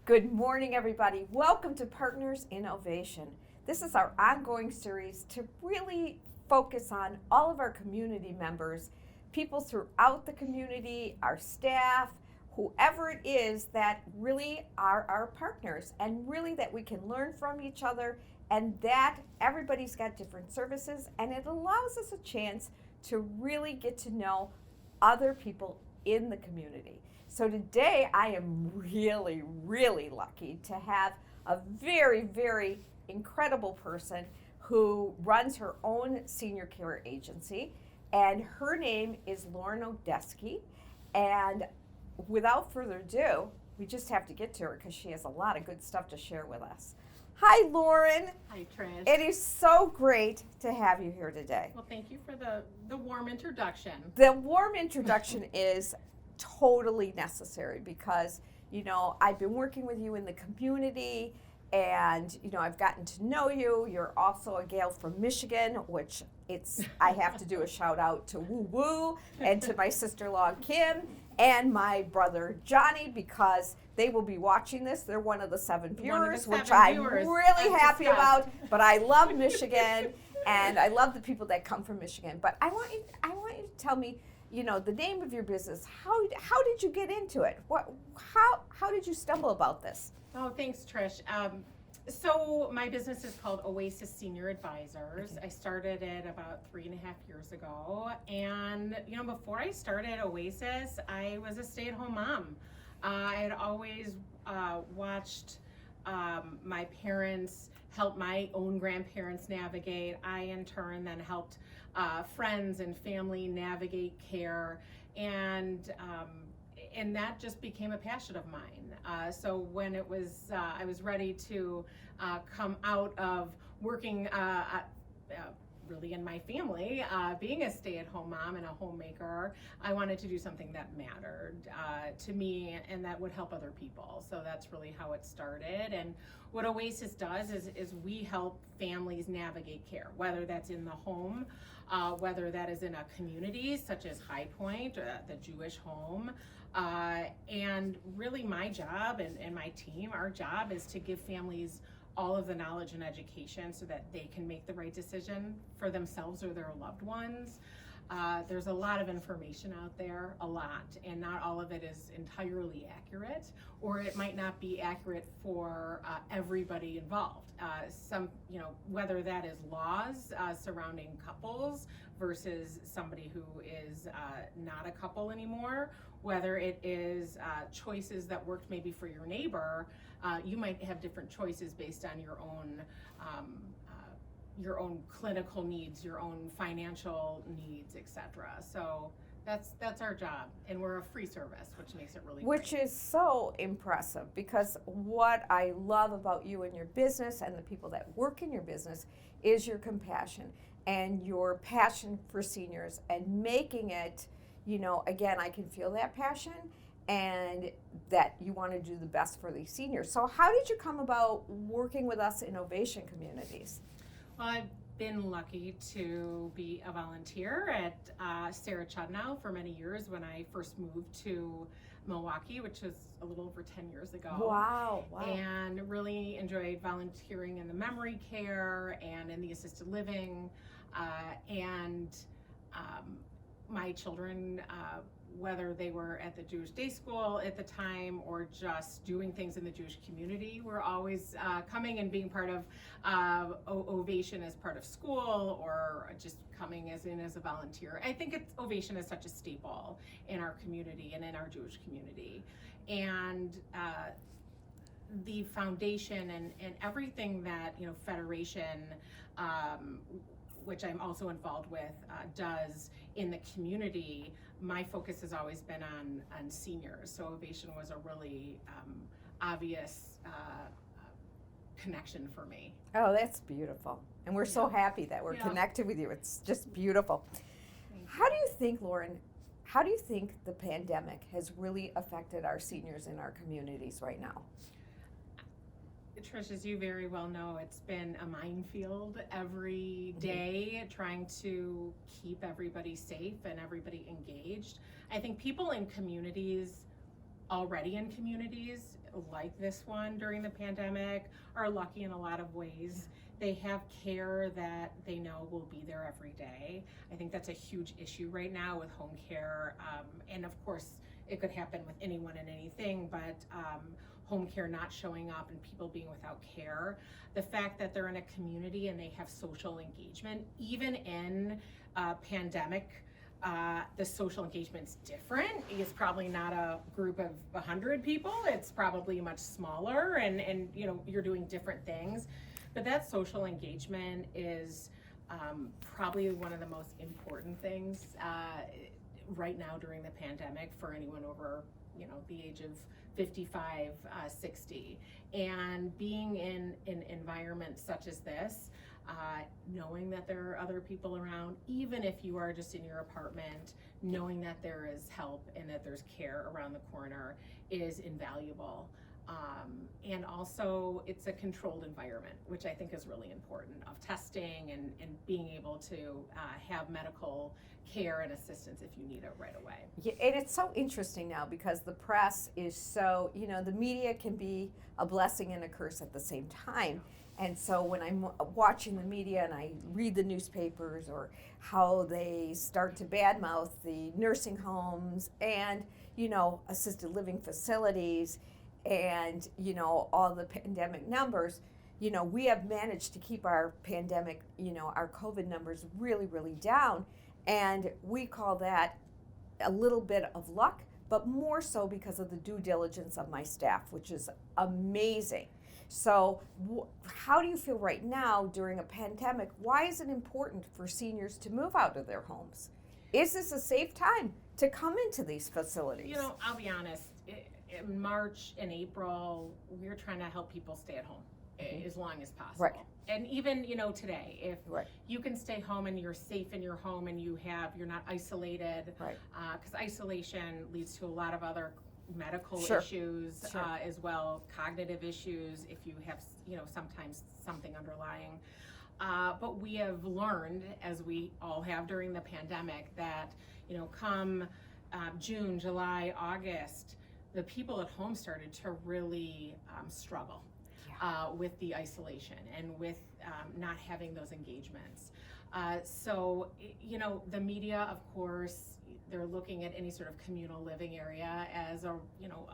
Good morning, everybody. Welcome to Partners in Ovation. This is our ongoing series to really focus on all of our community members, people throughout the community, our staff, whoever it is that really are our partners, and really that we can learn from each other, and that everybody's got different services, and it allows us a chance to really get to know other people in the community. So today I am really, really lucky to have a very, very incredible person who runs her own senior care agency, and her name is Lauren Desky. And without further ado, we just have to get to her because she has a lot of good stuff to share with us. Hi, Lauren. Hi, Trish. It is so great to have you here today. Well, thank you for the warm introduction. The warm introduction is totally necessary because, I've been working with you in the community and, I've gotten to know you. You're also a gal from Michigan, which I have to do a shout out to Woo Woo and to my sister-in-law Kim and my brother Johnny because they will be watching this. They're one of the 7 viewers, which I'm really happy about. But I love Michigan and I love the people that come from Michigan. But I want you to tell me, the name of your business. How did you get into it? How did you stumble about this? Oh, thanks, Trish. So my business is called Oasis Senior Advisors. Okay. I started it about 3.5 years ago. And, before I started Oasis, I was a stay-at-home mom. I had always watched my parents help my own grandparents navigate. I, in turn, then helped friends and family navigate care. And that just became a passion of mine. So when it was, I was ready to come out of working really in my family, being a stay-at-home mom and a homemaker, I wanted to do something that mattered to me and that would help other people. So that's really how it started. And what Oasis does is we help families navigate care, whether that's in the home, whether that is in a community such as Chai Point, the Jewish home. And really my job and my team, our job is to give families all of the knowledge and education so that they can make the right decision for themselves or their loved ones. There's a lot of information out there, and not all of it is entirely accurate, or it might not be accurate for everybody involved. Whether that is laws surrounding couples versus somebody who is not a couple anymore, whether it is choices that worked maybe for your neighbor, you might have different choices based on your own clinical needs, your own financial needs, etc. So that's our job, and we're a free service, which makes it really Which great. is so impressive because what I love about you and your business and the people that work in your business is your compassion and your passion for seniors and making it, again, I can feel that passion and that you want to do the best for these seniors. So how did you come about working with us in Ovation Communities? Well, I've been lucky to be a volunteer at Sarah Chudnow for many years when I first moved to Milwaukee, which was a little over 10 years ago. Wow. And really enjoyed volunteering in the memory care and in the assisted living. My children, whether they were at the Jewish day school at the time or just doing things in the Jewish community, were always coming and being part of Ovation as part of school or just coming as a volunteer. I think Ovation is such a staple in our community and in our Jewish community. And the foundation and everything that, Federation, which I'm also involved with, does in the community, my focus has always been on seniors. So Ovation was a really obvious connection for me. Oh, that's beautiful. And we're so happy that we're connected with you. It's just beautiful. How do you think, Lauren, the pandemic has really affected our seniors in our communities right now? Trish, as you very well know, it's been a minefield every day trying to keep everybody safe and everybody engaged. I think people in communities already in communities like this one during the pandemic are lucky in a lot of ways. They have care that they know will be there every day. I think that's a huge issue right now with home care. And of course, it could happen with anyone and anything, but home care not showing up and people being without care. The fact that they're in a community and they have social engagement, even in a pandemic, the social engagement's different. It's probably not a group of 100 people. It's probably much smaller, and you know, you're doing different things. But that social engagement is probably one of the most important things right now during the pandemic for anyone over, you know, the age of 55, 60. And being in an environment such as this, knowing that there are other people around, even if you are just in your apartment, knowing that there is help and that there's care around the corner is invaluable. And also it's a controlled environment, which I think is really important, of testing and being able to have medical care and assistance if you need it right away. Yeah, and it's so interesting now because the press is so, you know, the media can be a blessing and a curse at the same time. And so when I'm watching the media and I read the newspapers or how they start to badmouth the nursing homes and, you know, assisted living facilities and, you know, all the pandemic numbers, you know, we have managed to keep our pandemic, you know, our COVID numbers really, really down. And we call that a little bit of luck, but more so because of the due diligence of my staff, which is amazing. So how do you feel right now during a pandemic? Why is it important for seniors to move out of their homes? Is this a safe time to come into these facilities? You know, I'll be honest, in March and April, we were trying to help people stay at home as long as possible. Right. And even, you know, today, if Right. you can stay home and you're safe in your home and you're not isolated, Right. Because isolation leads to a lot of other medical Sure. issues Sure. as well, cognitive issues if you have, you know, sometimes something underlying. But we have learned, as we all have during the pandemic, that, you know, come June, July, August, the people at home started to really struggle with the isolation and with not having those engagements. So, you know, the media, of course, they're looking at any sort of communal living area as a, you know,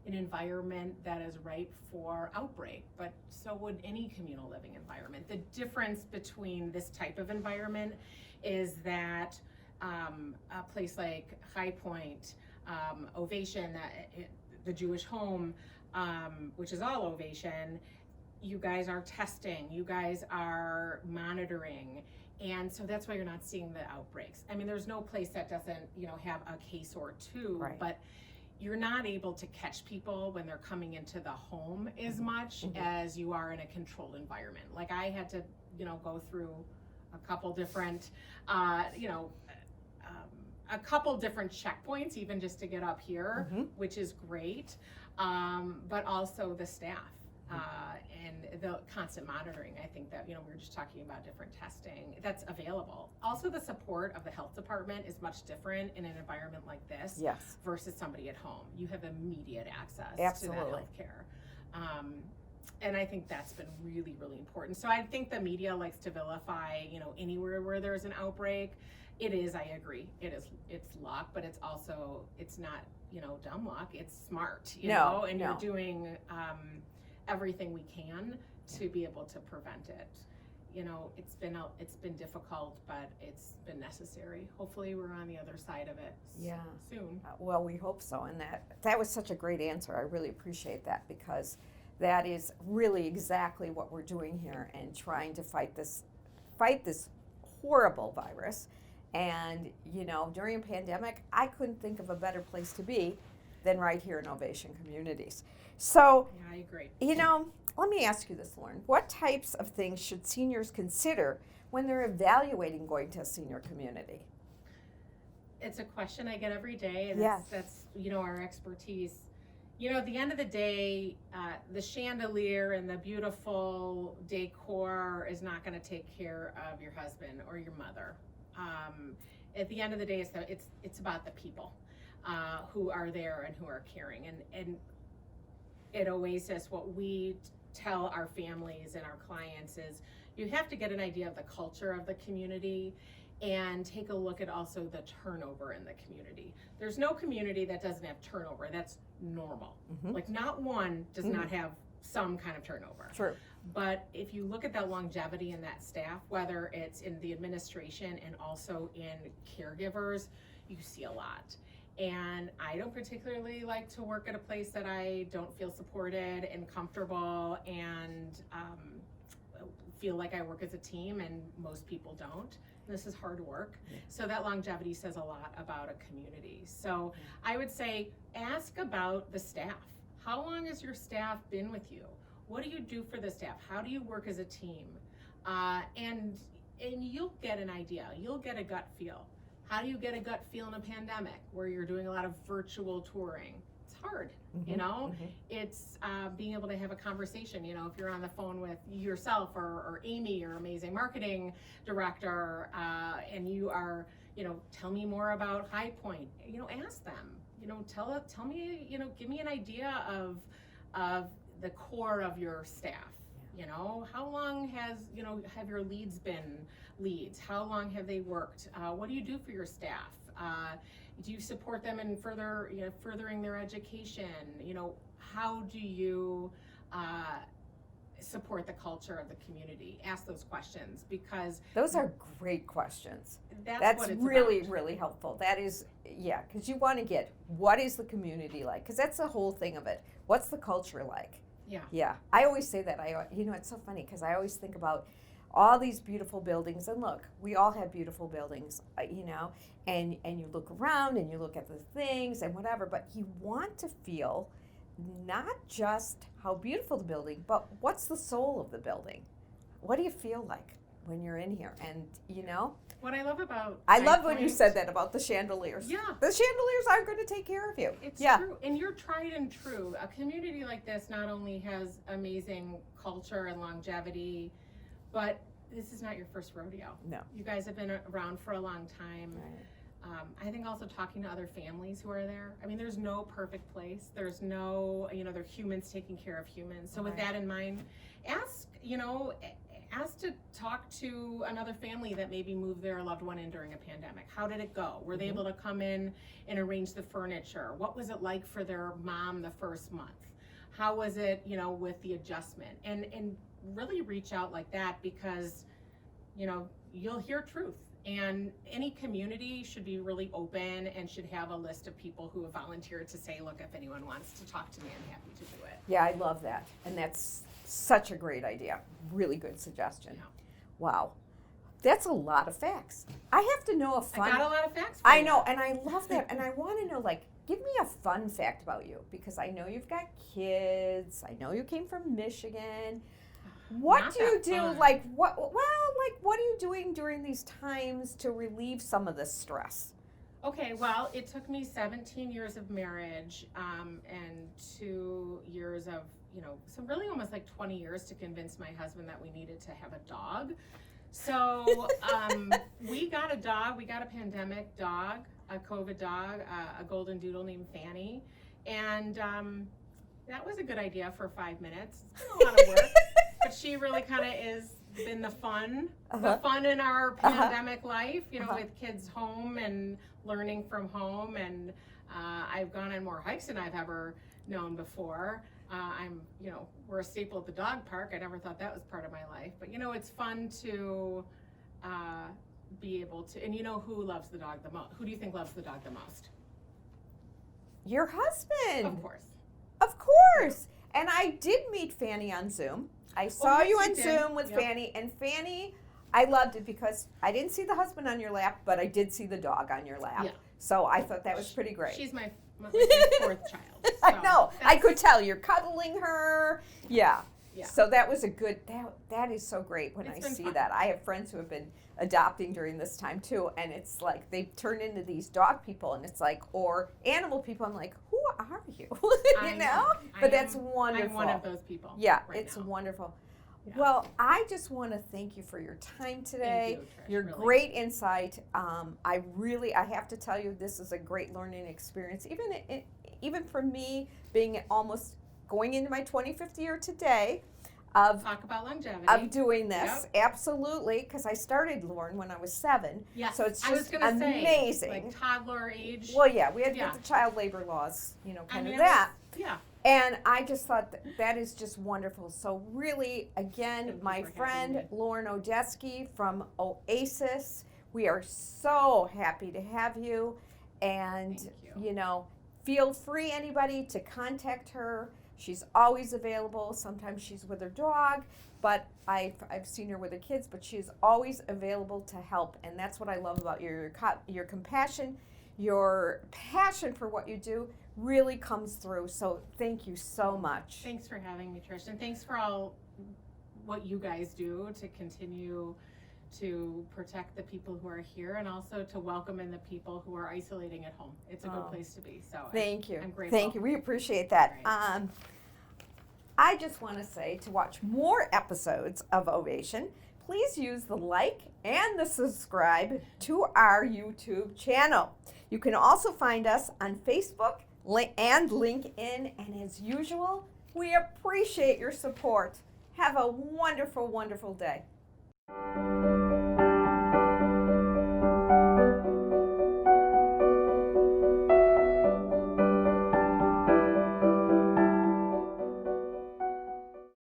an environment that is ripe for outbreak, but so would any communal living environment. The difference between this type of environment is that a place like Chai Point, Ovation, the Jewish home, which is all Ovation, you guys are testing, you guys are monitoring, and so that's why you're not seeing the outbreaks. I mean, there's no place that doesn't, you know, have a case or two, Right. but you're not able to catch people when they're coming into the home as much as you are in a controlled environment. Like I had to, you know, go through a couple different, you know, a couple different checkpoints even just to get up here, which is great, but also the staff and the constant monitoring. I think that, you know, we were just talking about different testing that's available. Also, the support of the health department is much different in an environment like this Yes. versus somebody at home. You have immediate access Absolutely. to that health care. And I think that's been really, really important. So I think the media likes to vilify, you know, anywhere where there's an outbreak. It is, I agree, it's luck, but it's also, it's not, you know, dumb luck, it's smart, you know, and you're doing everything we can to be able to prevent it. You know, it's been difficult, but it's been necessary. Hopefully we're on the other side of it soon. Well, we hope so, and that was such a great answer. I really appreciate that because that is really exactly what we're doing here and trying to fight this horrible virus. And, you know, during a pandemic, I couldn't think of a better place to be than right here in Ovation Communities. So, Yeah, I agree. you know, let me ask you this, Lauren. What types of things should seniors consider when they're evaluating going to a senior community? It's a question I get every day, and Yes. that's, you know, our expertise. You know, at the end of the day, the chandelier and the beautiful decor is not going to take care of your husband or your mother. At the end of the day, it's about the people. who are there and who are caring. And at Oasis, what we tell our families and our clients is you have to get an idea of the culture of the community and take a look at also the turnover in the community. There's no community that doesn't have turnover. That's normal. Like not one does not have some kind of turnover. True. But if you look at that longevity in that staff, whether it's in the administration and also in caregivers, you see a lot. And I don't particularly like to work at a place that I don't feel supported and comfortable and feel like I work as a team, and most people don't. This is hard work. So that longevity says a lot about a community. So I would say ask about the staff. How long has your staff been with you? What do you do for the staff? How do you work as a team? And you'll get an idea. You'll get a gut feel. How do you get a gut feel in a pandemic where you're doing a lot of virtual touring? It's hard, you know? It's being able to have a conversation, you know, if you're on the phone with yourself or Amy, your amazing marketing director, and you are, you know, tell me more about High Point, you know, ask them, you know, tell me, you know, give me an idea of the core of your staff. You know, how long has, you know, have your leads been leads? How long have they worked? What do you do for your staff? Do you support them in furthering their education? You know, how do you support the culture of the community? Ask those questions, because those are great questions. That's what it's really, about. really helpful. That is, yeah, because you want to get what is the community like? Because that's the whole thing of it. What's the culture like? Yeah. Yeah. I always say that. You know, it's so funny because I always think about all these beautiful buildings, and look, we all have beautiful buildings, you know, and you look around and you look at the things and whatever, but you want to feel not just how beautiful the building, but what's the soul of the building? What do you feel like when you're in here? And, you know, what I love about I love when you said that about the chandeliers. Yeah. The chandeliers aren't going to take care of you. It's yeah. true. And you're tried and true. A community like this not only has amazing culture and longevity, but this is not your first rodeo. No. You guys have been around for a long time. Right. I think also talking to other families who are there. I mean, there's no perfect place. There's no, you know, they're humans taking care of humans. So with that in mind, ask to talk to another family that maybe moved their loved one in during a pandemic. How did it go? Were they able to come in and arrange the furniture? What was it like for their mom the first month? How was it, you know, with the adjustment? And really reach out like that, because, you know, you'll hear truth. And any community should be really open and should have a list of people who have volunteered to say, look, if anyone wants to talk to me, I'm happy to do it. Yeah, I love that. And that's such a great idea. Really good suggestion. Yeah. Wow. That's a lot of facts. I have to know a fun... I got a lot of facts for I you. know, and I love that. And I want to know, like, give me a fun fact about you, because I know you've got kids. I know you came from Michigan. What Not do you that do? fun. What are you doing during these times to relieve some of this stress? Okay, well, it took me 17 years of marriage and 2 years of, you know, so really almost like 20 years to convince my husband that we needed to have a dog. So we got a dog. We got a pandemic dog, a COVID dog, a golden doodle named Fanny. And that was a good idea for 5 minutes. It's been a lot of work. But she really kind of is been the fun in our pandemic life, you know, with kids home and learning from home. And I've gone on more hikes than I've ever known before. You know, we're a staple at the dog park. I never thought that was part of my life. But, you know, it's fun to be able to, and you know who loves the dog the most? Who do you think loves the dog the most? Your husband. Of course. Of course. And I did meet Fanny on Zoom. I saw yes, you you on did. Zoom with Yep. Fanny, and Fanny, I loved it because I didn't see the husband on your lap, but I did see the dog on your lap. Yeah. So I thought that was pretty great. She's my fourth child. I so know. I that's- could tell you're cuddling her. Yeah. Yeah. So that was a good. That is so great when It's I been see fun. that. I have friends who have been adopting during this time too, and it's like they've turned into these dog people, and it's like, or animal people. I'm like, who are you? I you know? I But that's am- wonderful. I'm one of those people. Yeah, right it's now. wonderful. Yeah. Well, I just want to thank you for your time today. Thank you, Trish, Your really. great insight. I have to tell you, this is a great learning experience. Even for me, being almost going into my 25th year today of Talk about longevity. of doing this, absolutely, because I started, Lauren, when I was 7. Yes, So it's I was just gonna say, amazing. like toddler age. Well, yeah, we had to Yeah. get the child labor laws, kind I of mean, that. Yeah. And I just thought that is just wonderful. So really, again, Thank you my for having friend me. Lauren Desky from Oasis, we are so happy to have you. And, Thank you. Feel free, anybody, to contact her. She's always available. Sometimes she's with her dog, but I've seen her with her kids, but she's always available to help. And that's what I love about your compassion, your passion for what you do really comes through. So thank you so much. Thanks for having me, Trish, and thanks for all what you guys do to continue to protect the people who are here and also to welcome in the people who are isolating at home. It's a good place to be. So Thank you. I'm grateful. Thank you. We appreciate that. Right. I just want to say, to watch more episodes of Ovation, please use the like and the subscribe to our YouTube channel. You can also find us on Facebook and LinkedIn. And as usual, we appreciate your support. Have a wonderful, wonderful day.